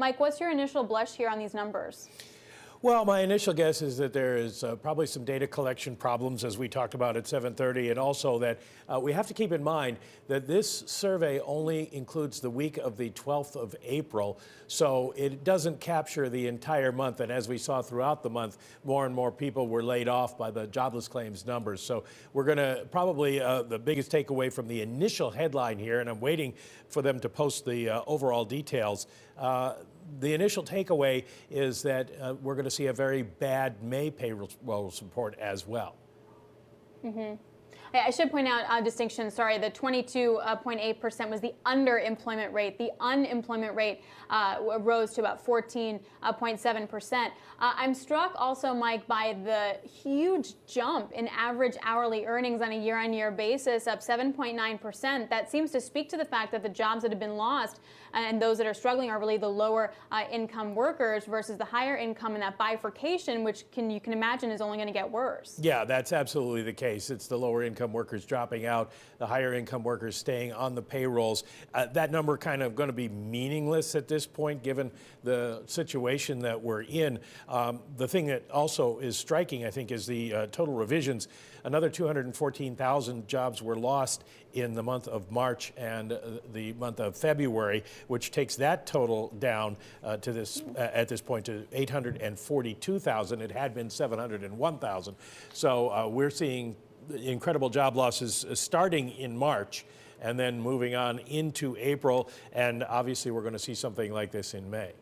Mike, what's your initial blush here on these numbers? Well, my initial guess is that there is probably some data collection problems, as we talked about at 7:30, and also that we have to keep in mind that this survey only includes the week of the 12th of April, so it doesn't capture the entire month. And as we saw throughout the month, more and more people were laid off by the jobless claims numbers. So we're going to probably the biggest takeaway from the initial headline here, and I'm waiting for them to post the overall details. The initial takeaway is that we're going to see a very bad May payrolls report as well. I should point out a distinction. Sorry, the 22.8% was the underemployment rate. The unemployment rate rose to about 14.7%. I'm struck also, Mike, by the huge jump in average hourly earnings on a year-on-year basis, up 7.9%. That seems to speak to the fact that the jobs that have been lost and those that are struggling are really the lower income workers versus the higher income, and that bifurcation, which you can imagine is only going to get worse. Yeah, that's absolutely the case. It's the lower income workers dropping out, the higher income workers staying on the payrolls. That number kind of going to be meaningless at this point, given the situation that we're in. The thing that also is striking, I think, is the total revisions. Another 214,000 jobs were lost in the month of March and the month of February, which takes that total down to this at this point to 842,000. It had been 701,000. So we're seeing incredible job losses starting in March and then moving on into April. And obviously, we're going to see something like this in May.